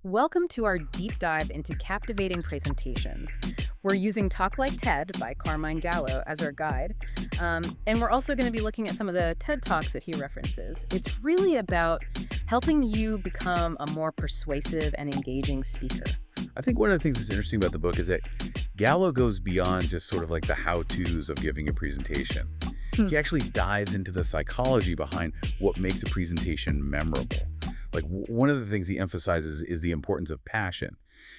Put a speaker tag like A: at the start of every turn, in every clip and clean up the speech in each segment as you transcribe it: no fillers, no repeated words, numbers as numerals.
A: Welcome to our deep dive into captivating presentations. We're using Talk Like TED by Carmine Gallo as our guide, and we're also going to be looking at some of the TED Talks that he references. It's really about helping you become a more persuasive and engaging speaker.
B: I think one of the things that's interesting about the book is that Gallo goes beyond just sort of like the how-tos of giving a presentation. He actually dives into the psychology behind what makes a presentation memorable. Like one of the things he emphasizes is the importance of passion.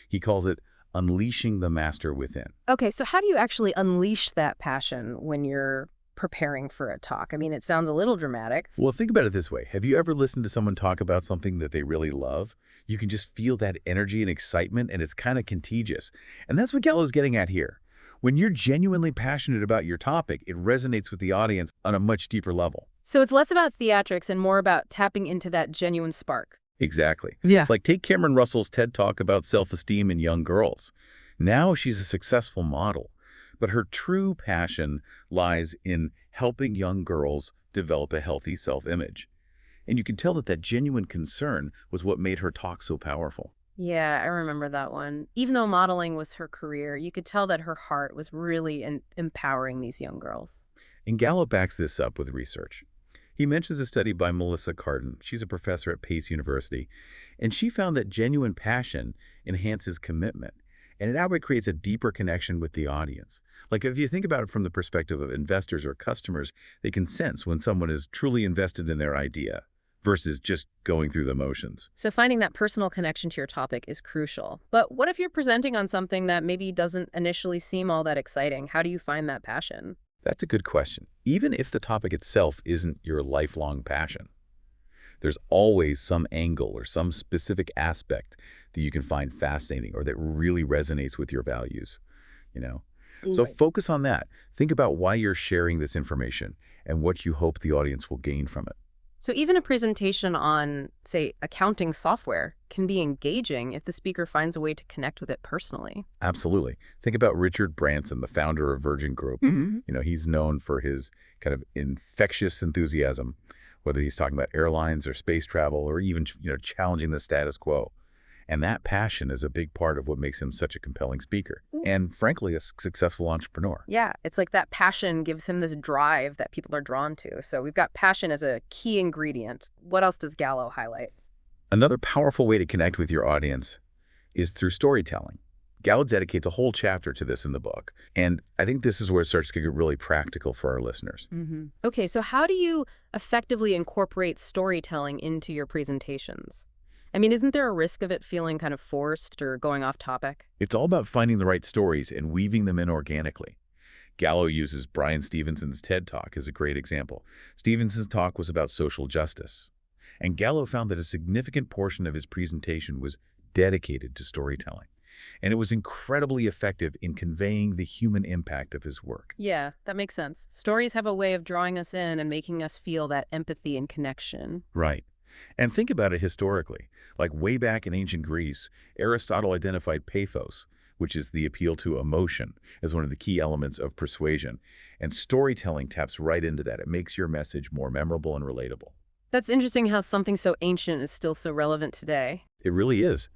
B: He calls it unleashing the master within.
A: Okay, so how do you actually unleash that passion when you're preparing for a talk? I mean, it sounds a little dramatic.
B: Well, think about it this way. Have you ever listened to someone talk about something that they really love? You can just feel that energy and excitement, and it's kind of contagious. And that's what Gallo's getting at here. When you're genuinely passionate about your topic, it resonates with the audience on a much deeper level.
A: So it's less about theatrics and more about tapping into that genuine spark.
B: Exactly.
A: Yeah.
B: Like take Cameron Russell's TED Talk about self-esteem in young girls. Now she's a successful model, but her true passion lies in helping young girls develop a healthy self-image. And you can tell that genuine concern was what made her talk so powerful.
A: Yeah, I remember that one. Even though modeling was her career, you could tell that her heart was really empowering these young girls.
B: And Gallo backs this up with research. He mentions a study by Melissa Cardin. She's a professor at Pace University, and she found that genuine passion enhances commitment, and it outright creates a deeper connection with the audience. Like if you think about it from the perspective of investors or customers, they can sense when someone is truly invested in their idea versus just going through the motions.
A: So finding that personal connection to your topic is crucial. But what if you're presenting on something that maybe doesn't initially seem all that exciting? How do you find that passion?
B: That's a good question. Even if the topic itself isn't your lifelong passion, there's always some angle or some specific aspect that you can find fascinating or that really resonates with your values, you know? So
A: Right.
B: focus on that. Think about why you're sharing this information and what you hope the audience will gain from it.
A: So even a presentation on, say, accounting software can be engaging if the speaker finds a way to connect with it personally.
B: Absolutely. Think about Richard Branson, the founder of Virgin Group.
A: Mhm.
B: You know, he's known for his kind of infectious enthusiasm, whether he's talking about airlines or space travel or even, challenging the status quo. And that passion is a big part of what makes him such a compelling speaker and, frankly, a successful entrepreneur.
A: Yeah, it's like that passion gives him this drive that people are drawn to. So we've got passion as a key ingredient. What else does Gallo highlight?
B: Another powerful way to connect with your audience is through storytelling. Gallo dedicates a whole chapter to this in the book, and I think this is where it starts to get really practical for our listeners.
A: Okay, so how do you effectively incorporate storytelling into your presentations? I mean, isn't there a risk of it feeling kind of forced or going off topic?
B: It's all about finding the right stories and weaving them in organically. Gallo uses Brian Stevenson's TED Talk as a great example. Stevenson's talk was about social justice, and Gallo found that a significant portion of his presentation was dedicated to storytelling. And it was incredibly effective in conveying the human impact of his work.
A: Yeah, that makes sense. Stories have a way of drawing us in and making us feel that empathy and connection.
B: Right. And think about it historically. Like way back in ancient Greece, Aristotle identified pathos, which is the appeal to emotion, as one of the key elements of persuasion. And storytelling taps right into that. It makes your message more memorable and relatable.
A: That's interesting how something so ancient is still so relevant today.
B: It really is.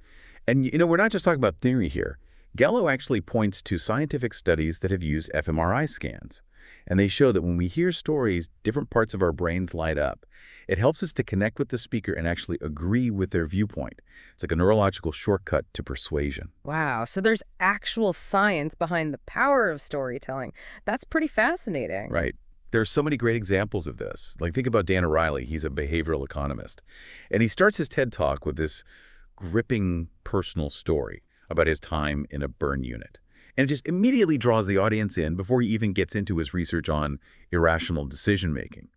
B: And, we're not just talking about theory here. Gallo actually points to scientific studies that have used fMRI scans. And they show that when we hear stories, different parts of our brains light up. It helps us to connect with the speaker and actually agree with their viewpoint. It's like a neurological shortcut to persuasion.
A: Wow, so there's actual science behind the power of storytelling. That's pretty fascinating.
B: Right. There are so many great examples of this. Like think about Dan O'Reilly. He's a behavioral economist. And he starts his TED Talk with this gripping personal story about his time in a burn unit. And it just immediately draws the audience in before he even gets into his research on irrational decision-making.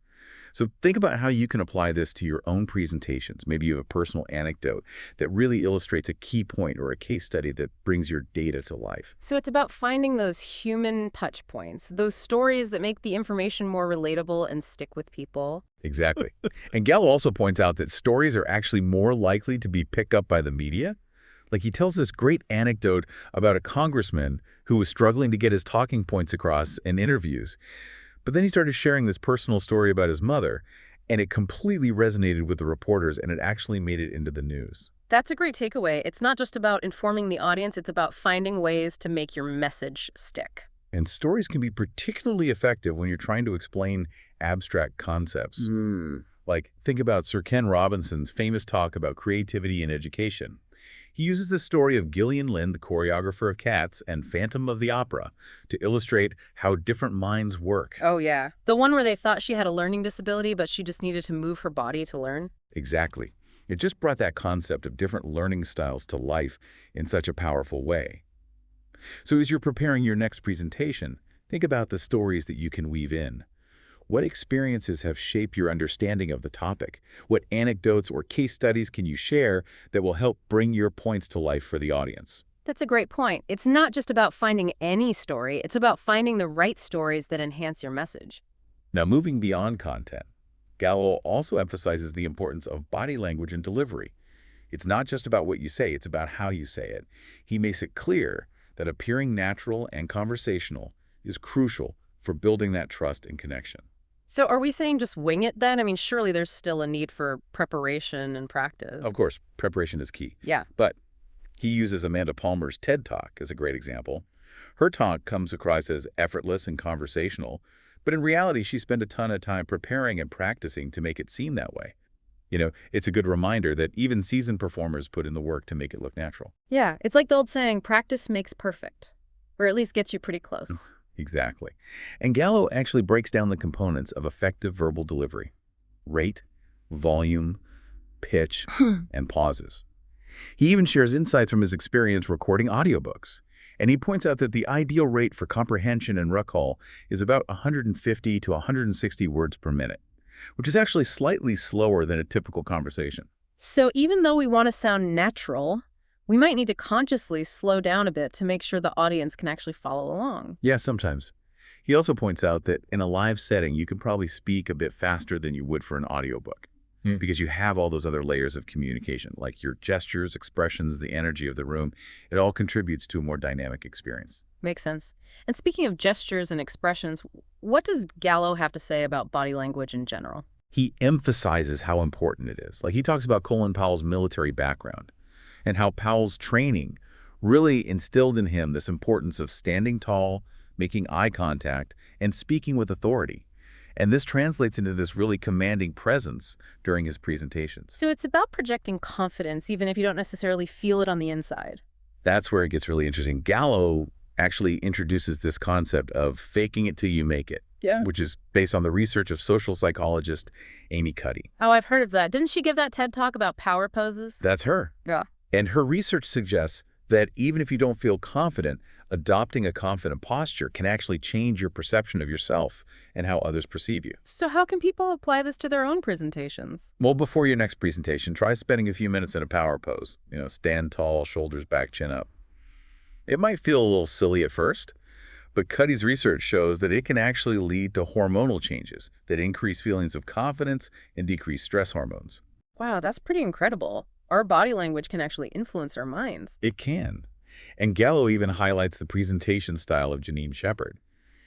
B: So think about how you can apply this to your own presentations. Maybe you have a personal anecdote that really illustrates a key point or a case study that brings your data to life.
A: So it's about finding those human touch points, those stories that make the information more relatable and stick with people.
B: Exactly. And Gallo also points out that stories are actually more likely to be picked up by the media. Like he tells this great anecdote about a congressman who was struggling to get his talking points across in interviews. But then he started sharing this personal story about his mother, and it completely resonated with the reporters, and it actually made it into the news.
A: That's a great takeaway. It's not just about informing the audience, it's about finding ways to make your message stick.
B: And stories can be particularly effective when you're trying to explain abstract concepts.
A: Hmm.
B: Like, think about Sir Ken Robinson's famous talk about creativity in education. He uses the story of Gillian Lynne, the choreographer of Cats, and Phantom of the Opera to illustrate how different minds work.
A: Oh, yeah. The one where they thought she had a learning disability, but she just needed to move her body to learn?
B: Exactly. It just brought that concept of different learning styles to life in such a powerful way. So as you're preparing your next presentation, think about the stories that you can weave in. What experiences have shaped your understanding of the topic? What anecdotes or case studies can you share that will help bring your points to life for the audience?
A: That's a great point. It's not just about finding any story, it's about finding the right stories that enhance your message.
B: Now, moving beyond content, Gallo also emphasizes the importance of body language and delivery. It's not just about what you say, it's about how you say it. He makes it clear that appearing natural and conversational is crucial for building that trust and connection.
A: So are we saying just wing it then? I mean, surely there's still a need for preparation and practice.
B: Of course, preparation is key.
A: Yeah.
B: But he uses Amanda Palmer's TED Talk as a great example. Her talk comes across as effortless and conversational, but in reality, she spent a ton of time preparing and practicing to make it seem that way. It's a good reminder that even seasoned performers put in the work to make it look natural.
A: Yeah, it's like the old saying, practice makes perfect, or at least gets you pretty close.
B: Exactly. And Gallo actually breaks down the components of effective verbal delivery: rate, volume, pitch, and pauses. He even shares insights from his experience recording audiobooks. And he points out that the ideal rate for comprehension and recall is about 150 to 160 words per minute, which is actually slightly slower than a typical conversation.
A: So even though we want to sound natural, we might need to consciously slow down a bit to make sure the audience can actually follow along.
B: Yeah, sometimes. He also points out that in a live setting, you can probably speak a bit faster than you would for an audiobook because you have all those other layers of communication, like your gestures, expressions, the energy of the room. It all contributes to a more dynamic experience.
A: Makes sense. And speaking of gestures and expressions, what does Gallo have to say about body language in general?
B: He emphasizes how important it is. Like, he talks about Colin Powell's military background and how Powell's training really instilled in him this importance of standing tall, making eye contact, and speaking with authority. And this translates into this really commanding presence during his presentations.
A: So it's about projecting confidence, even if you don't necessarily feel it on the inside.
B: That's where it gets really interesting. Gallo actually introduces this concept of faking it till you make it, which is based on the research of social psychologist Amy Cuddy.
A: Oh, I've heard of that. Didn't she give that TED Talk about power poses?
B: That's her.
A: Yeah.
B: And her research suggests that even if you don't feel confident, adopting a confident posture can actually change your perception of yourself and how others perceive you.
A: So how can people apply this to their own presentations?
B: Well, before your next presentation, try spending a few minutes in a power pose. Stand tall, shoulders back, chin up. It might feel a little silly at first, but Cuddy's research shows that it can actually lead to hormonal changes that increase feelings of confidence and decrease stress hormones.
A: Wow, that's pretty incredible. Our body language can actually influence our minds.
B: It can. And Gallo even highlights the presentation style of Janine Shepherd.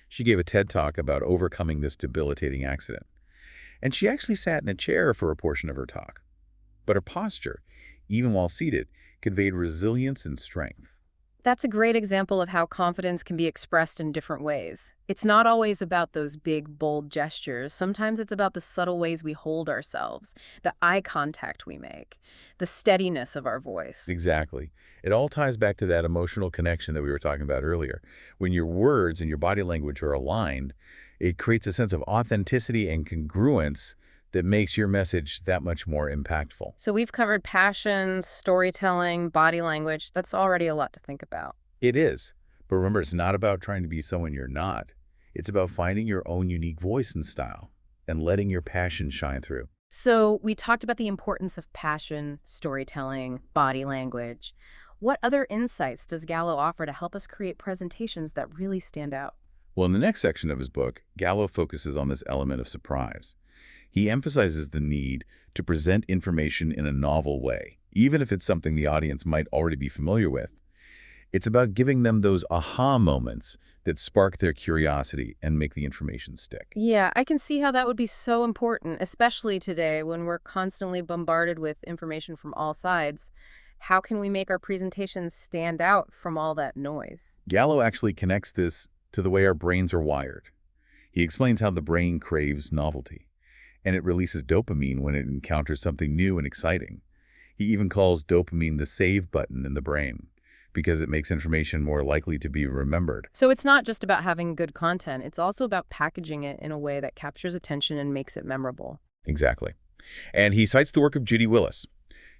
B: She gave a TED Talk about overcoming this debilitating accident. And she actually sat in a chair for a portion of her talk. But her posture, even while seated, conveyed resilience and strength.
A: That's a great example of how confidence can be expressed in different ways. It's not always about those big, bold gestures. Sometimes it's about the subtle ways we hold ourselves, the eye contact we make, the steadiness of our voice.
B: Exactly. It all ties back to that emotional connection that we were talking about earlier. When your words and your body language are aligned, it creates a sense of authenticity and congruence that makes your message that much more impactful.
A: So we've covered passion, storytelling, body language. That's already a lot to think about.
B: It is. But remember, it's not about trying to be someone you're not. It's about finding your own unique voice and style and letting your passion shine through.
A: So we talked about the importance of passion, storytelling, body language. What other insights does Gallo offer to help us create presentations that really stand out?
B: Well, in the next section of his book, Gallo focuses on this element of surprise. He emphasizes the need to present information in a novel way, even if it's something the audience might already be familiar with. It's about giving them those aha moments that spark their curiosity and make the information stick.
A: Yeah, I can see how that would be so important, especially today when we're constantly bombarded with information from all sides. How can we make our presentations stand out from all that noise?
B: Gallo actually connects this to the way our brains are wired. He explains how the brain craves novelty, and it releases dopamine when it encounters something new and exciting. He even calls dopamine the save button in the brain, because it makes information more likely to be remembered.
A: So it's not just about having good content, it's also about packaging it in a way that captures attention and makes it memorable.
B: Exactly. And he cites the work of Judy Willis.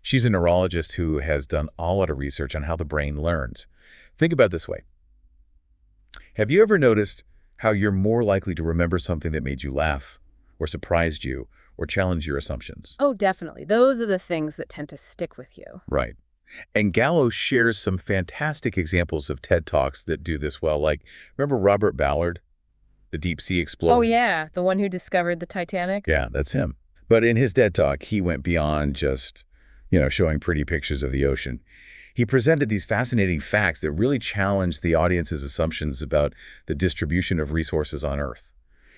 B: She's a neurologist who has done a lot of research on how the brain learns. Think about it this way. Have you ever noticed how you're more likely to remember something that made you laugh, or surprised you, or challenged your assumptions?
A: Oh, definitely. Those are the things that tend to stick with you.
B: Right. And Gallo shares some fantastic examples of TED Talks that do this well. Like, remember Robert Ballard, the deep sea explorer?
A: Oh, yeah, the one who discovered the Titanic?
B: Yeah, that's him. But in his TED Talk, he went beyond just, showing pretty pictures of the ocean. He presented these fascinating facts that really challenged the audience's assumptions about the distribution of resources on Earth.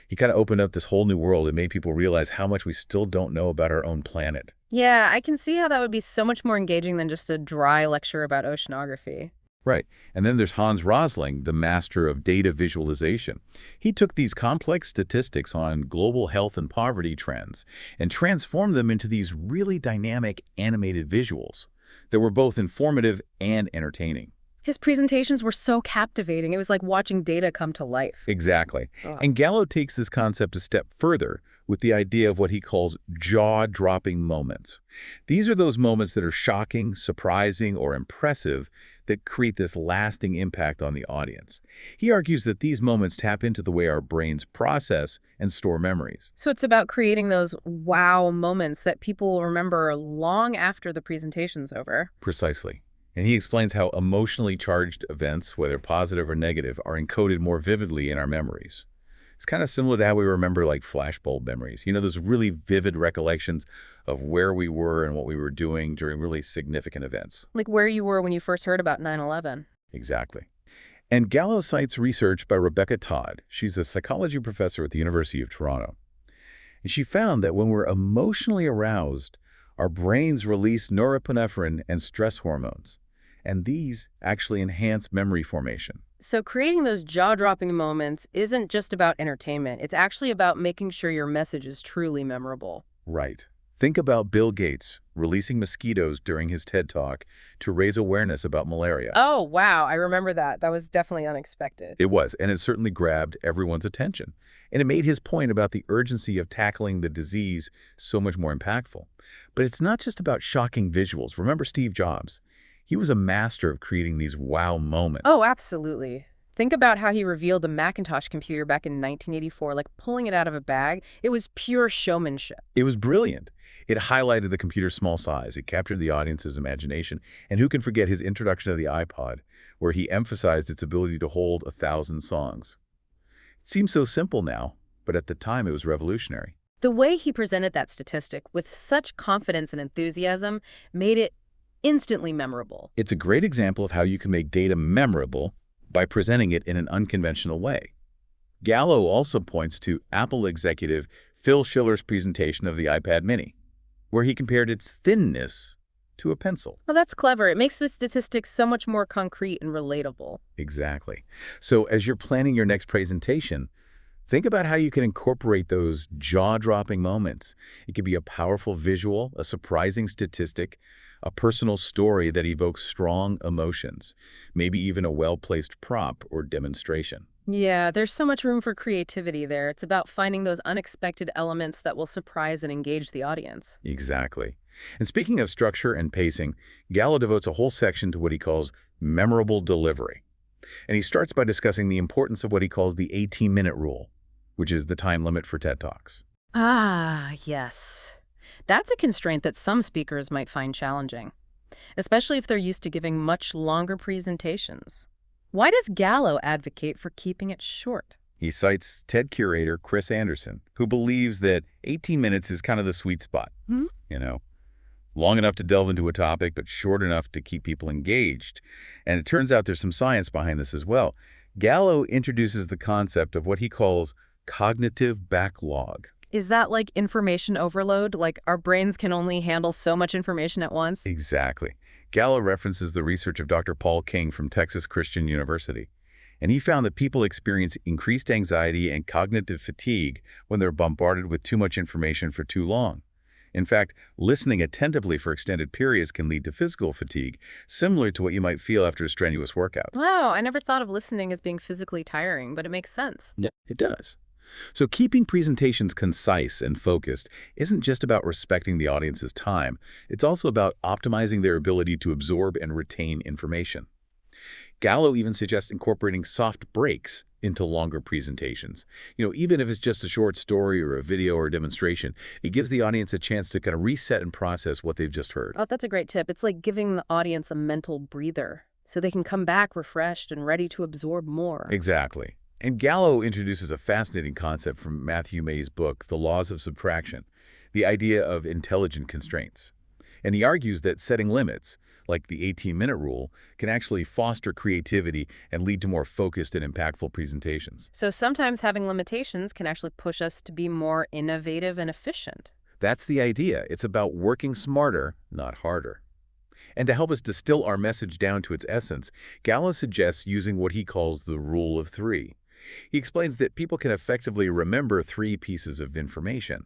B: He kind of opened up this whole new world and made people realize how much we still don't know about our own planet.
A: Yeah, I can see how that would be so much more engaging than just a dry lecture about oceanography.
B: Right. And then there's Hans Rosling, the master of data visualization. He took these complex statistics on global health and poverty trends and transformed them into these really dynamic animated visuals that were both informative and entertaining.
A: His presentations were so captivating. It was like watching data come to life.
B: Exactly.
A: Oh.
B: And Gallo takes this concept a step further with the idea of what he calls jaw-dropping moments. These are those moments that are shocking, surprising, or impressive that create this lasting impact on the audience. He argues that these moments tap into the way our brains process and store memories.
A: So it's about creating those wow moments that people will remember long after the presentation's over.
B: Precisely. And he explains how emotionally charged events, whether positive or negative, are encoded more vividly in our memories. It's kind of similar to how we remember like flashbulb memories. Those really vivid recollections of where we were and what we were doing during really significant events.
A: Like where you were when you first heard about 9/11.
B: Exactly. And Gallo cites research by Rebecca Todd. She's a psychology professor at the University of Toronto. And she found that when we're emotionally aroused, our brains release norepinephrine and stress hormones. And these actually enhance memory formation.
A: So creating those jaw-dropping moments isn't just about entertainment. It's actually about making sure your message is truly memorable.
B: Right. Think about Bill Gates releasing mosquitoes during his TED Talk to raise awareness about malaria.
A: Oh, wow. I remember that. That was definitely unexpected.
B: It was, and it certainly grabbed everyone's attention. And it made his point about the urgency of tackling the disease so much more impactful. But it's not just about shocking visuals. Remember Steve Jobs? He was a master of creating these wow moments.
A: Oh, absolutely. Think about how he revealed the Macintosh computer back in 1984, like pulling it out of a bag. It was pure showmanship.
B: It was brilliant. It highlighted the computer's small size. It captured the audience's imagination. And who can forget his introduction of the iPod, where he emphasized its ability to hold 1,000 songs. It seems so simple now, but at the time it was revolutionary.
A: The way he presented that statistic with such confidence and enthusiasm made it instantly memorable.
B: It's a great example of how you can make data memorable by presenting it in an unconventional way. Gallo also points to Apple executive Phil Schiller's presentation of the iPad mini, where he compared its thinness to a pencil.
A: Well, that's clever. It makes the statistics so much more concrete and relatable.
B: Exactly. So as you're planning your next presentation, think about how you can incorporate those jaw-dropping moments. It could be a powerful visual, a surprising statistic, a personal story that evokes strong emotions, maybe even a well-placed prop or demonstration.
A: Yeah, there's so much room for creativity there. It's about finding those unexpected elements that will surprise and engage the audience.
B: Exactly. And speaking of structure and pacing, Gallo devotes a whole section to what he calls memorable delivery. And he starts by discussing the importance of what he calls the 18-minute rule, which is the time limit for TED Talks.
A: Ah, yes. That's a constraint that some speakers might find challenging, especially if they're used to giving much longer presentations. Why does Gallo advocate for keeping it short?
B: He cites TED curator Chris Anderson, who believes that 18 minutes is kind of the sweet spot.
A: Hmm?
B: long enough to delve into a topic, but short enough to keep people engaged. And it turns out there's some science behind this as well. Gallo introduces the concept of what he calls cognitive backlog.
A: Is that like information overload? Like our brains can only handle so much information at once?
B: Exactly. Gallo references the research of Dr. Paul King from Texas Christian University. And he found that people experience increased anxiety and cognitive fatigue when they're bombarded with too much information for too long. In fact, listening attentively for extended periods can lead to physical fatigue, similar to what you might feel after a strenuous workout.
A: Wow, I never thought of listening as being physically tiring, but it makes sense.
B: Yeah, it does. So keeping presentations concise and focused isn't just about respecting the audience's time. It's also about optimizing their ability to absorb and retain information. Gallo even suggests incorporating soft breaks into longer presentations. Even if it's just a short story or a video or a demonstration, it gives the audience a chance to kind of reset and process what they've just heard.
A: Oh, that's a great tip. It's like giving the audience a mental breather so they can come back refreshed and ready to absorb more.
B: Exactly. And Gallo introduces a fascinating concept from Matthew May's book, The Laws of Subtraction, the idea of intelligent constraints. And he argues that setting limits, like the 18-minute rule, can actually foster creativity and lead to more focused and impactful presentations.
A: So sometimes having limitations can actually push us to be more innovative and efficient.
B: That's the idea. It's about working smarter, not harder. And to help us distill our message down to its essence, Gallo suggests using what he calls the rule of three. He explains that people can effectively remember 3 pieces of information,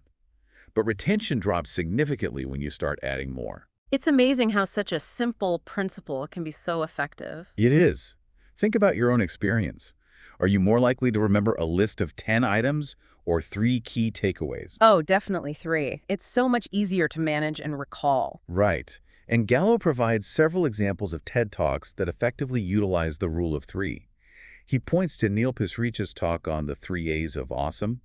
B: but retention drops significantly when you start adding more.
A: It's amazing how such a simple principle can be so effective.
B: It is. Think about your own experience. Are you more likely to remember a list of 10 items or 3 key takeaways?
A: Oh, definitely 3. It's so much easier to manage and recall.
B: Right. And Gallo provides several examples of TED Talks that effectively utilize the rule of 3. He points to Neil Pasricha's talk on the 3 A's of awesome: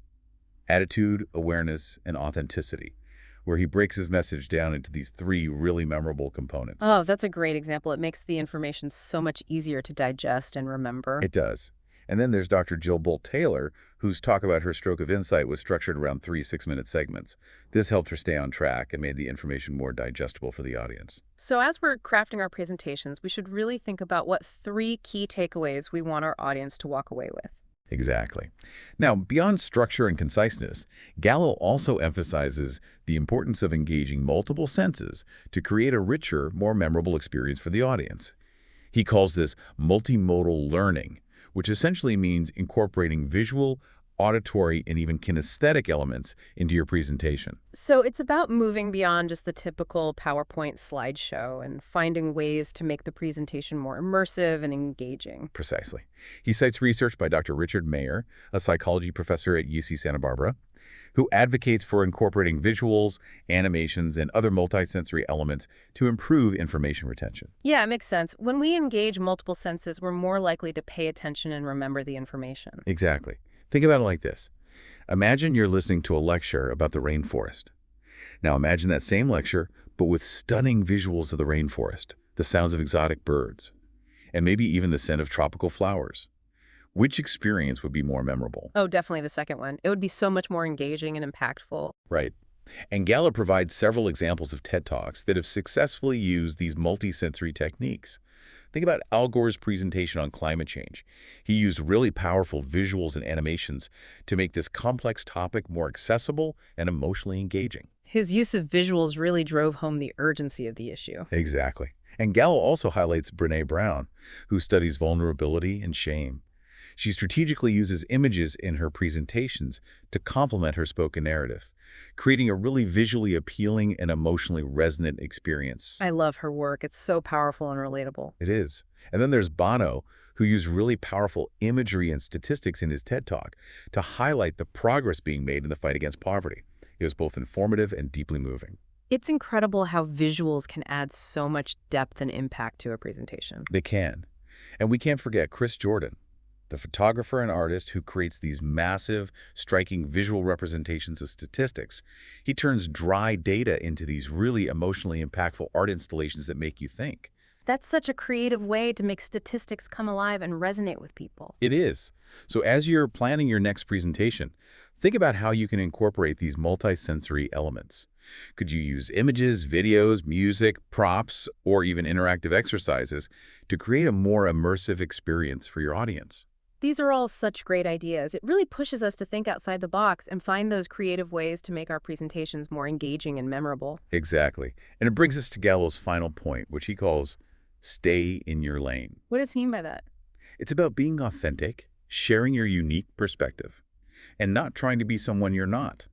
B: attitude, awareness, and authenticity, where he breaks his message down into these 3 really memorable components.
A: Oh, that's a great example. It makes the information so much easier to digest and remember.
B: It does. And then there's Dr. Jill Bolt-Taylor, whose talk about her stroke of insight was structured around 3 6-minute segments. This helped her stay on track and made the information more digestible for the audience.
A: So as we're crafting our presentations, we should really think about what 3 key takeaways we want our audience to walk away with.
B: Exactly. Now, beyond structure and conciseness, Gallo also emphasizes the importance of engaging multiple senses to create a richer, more memorable experience for the audience. He calls this multimodal learning, which essentially means incorporating visual, auditory, and even kinesthetic elements into your presentation.
A: So it's about moving beyond just the typical PowerPoint slideshow and finding ways to make the presentation more immersive and engaging.
B: Precisely. He cites research by Dr. Richard Mayer, a psychology professor at UC Santa Barbara, who advocates for incorporating visuals, animations, and other multisensory elements to improve information retention.
A: Yeah, it makes sense. When we engage multiple senses, we're more likely to pay attention and remember the information.
B: Exactly. Think about it like this. Imagine you're listening to a lecture about the rainforest. Now imagine that same lecture, but with stunning visuals of the rainforest, the sounds of exotic birds, and maybe even the scent of tropical flowers. Which experience would be more memorable?
A: Oh, definitely the second one. It would be so much more engaging and impactful.
B: Right. And Gallo provides several examples of TED Talks that have successfully used these multisensory techniques. Think about Al Gore's presentation on climate change. He used really powerful visuals and animations to make this complex topic more accessible and emotionally engaging.
A: His use of visuals really drove home the urgency of the issue.
B: Exactly. And Gallo also highlights Brené Brown, who studies vulnerability and shame. She strategically uses images in her presentations to complement her spoken narrative, creating a really visually appealing and emotionally resonant experience.
A: I love her work. It's so powerful and relatable.
B: It is. And then there's Bono, who used really powerful imagery and statistics in his TED Talk to highlight the progress being made in the fight against poverty. It was both informative and deeply moving.
A: It's incredible how visuals can add so much depth and impact to a presentation.
B: They can. And we can't forget Chris Jordan, the photographer and artist who creates these massive, striking visual representations of statistics. He turns dry data into these really emotionally impactful art installations that make you think.
A: That's such a creative way to make statistics come alive and resonate with people.
B: It is. So as you're planning your next presentation, think about how you can incorporate these multisensory elements. Could you use images, videos, music, props, or even interactive exercises to create a more immersive experience for your audience?
A: These are all such great ideas. It really pushes us to think outside the box and find those creative ways to make our presentations more engaging and memorable.
B: Exactly. And it brings us to Gallo's final point, which he calls stay in your lane.
A: What does he mean by that?
B: It's about being authentic, sharing your unique perspective, and not trying to be someone you're not.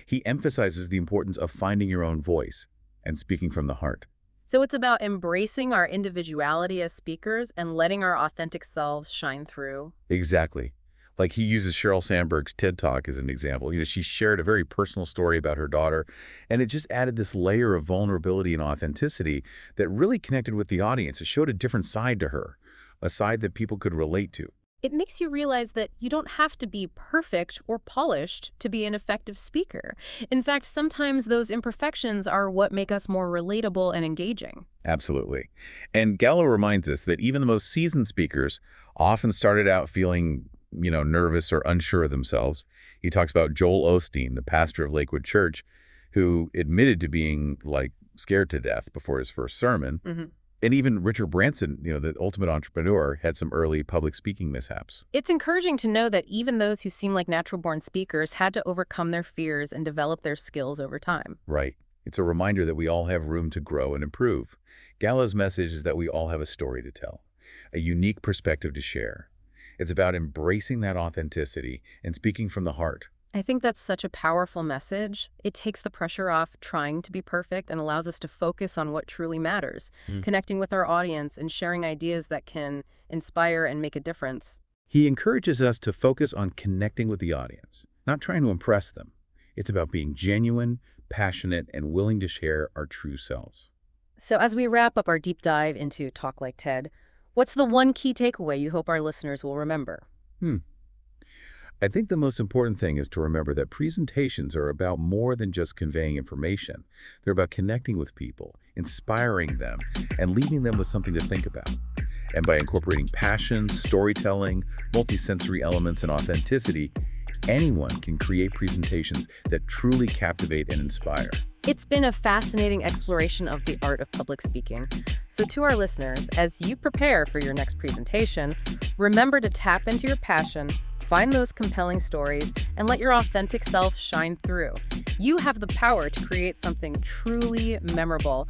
B: He emphasizes the importance of finding your own voice and speaking from the heart.
A: So it's about embracing our individuality as speakers and letting our authentic selves shine through.
B: Exactly. Like he uses Sheryl Sandberg's TED Talk as an example. She shared a very personal story about her daughter, and it just added this layer of vulnerability and authenticity that really connected with the audience. It showed a different side to her, a side that people could relate to.
A: It makes you realize that you don't have to be perfect or polished to be an effective speaker. In fact, sometimes those imperfections are what make us more relatable and engaging.
B: Absolutely. And Gallo reminds us that even the most seasoned speakers often started out feeling, nervous or unsure of themselves. He talks about Joel Osteen, the pastor of Lakewood Church, who admitted to being, scared to death before his first sermon. And even Richard Branson, the ultimate entrepreneur, had some early public speaking mishaps.
A: It's encouraging to know that even those who seem like natural-born speakers had to overcome their fears and develop their skills over time.
B: Right. It's a reminder that we all have room to grow and improve. Gallo's message is that we all have a story to tell, a unique perspective to share. It's about embracing that authenticity and speaking from the heart.
A: I think that's such a powerful message. It takes the pressure off trying to be perfect and allows us to focus on what truly matters, connecting with our audience and sharing ideas that can inspire and make a difference.
B: He encourages us to focus on connecting with the audience, not trying to impress them. It's about being genuine, passionate, and willing to share our true selves.
A: So as we wrap up our deep dive into Talk Like TED, what's the one key takeaway you hope our listeners will remember?
B: I think the most important thing is to remember that presentations are about more than just conveying information. They're about connecting with people, inspiring them, and leaving them with something to think about. And by incorporating passion, storytelling, multisensory elements, and authenticity, anyone can create presentations that truly captivate and inspire.
A: It's been a fascinating exploration of the art of public speaking. So to our listeners, as you prepare for your next presentation, remember to tap into your passion, find those compelling stories, and let your authentic self shine through. You have the power to create something truly memorable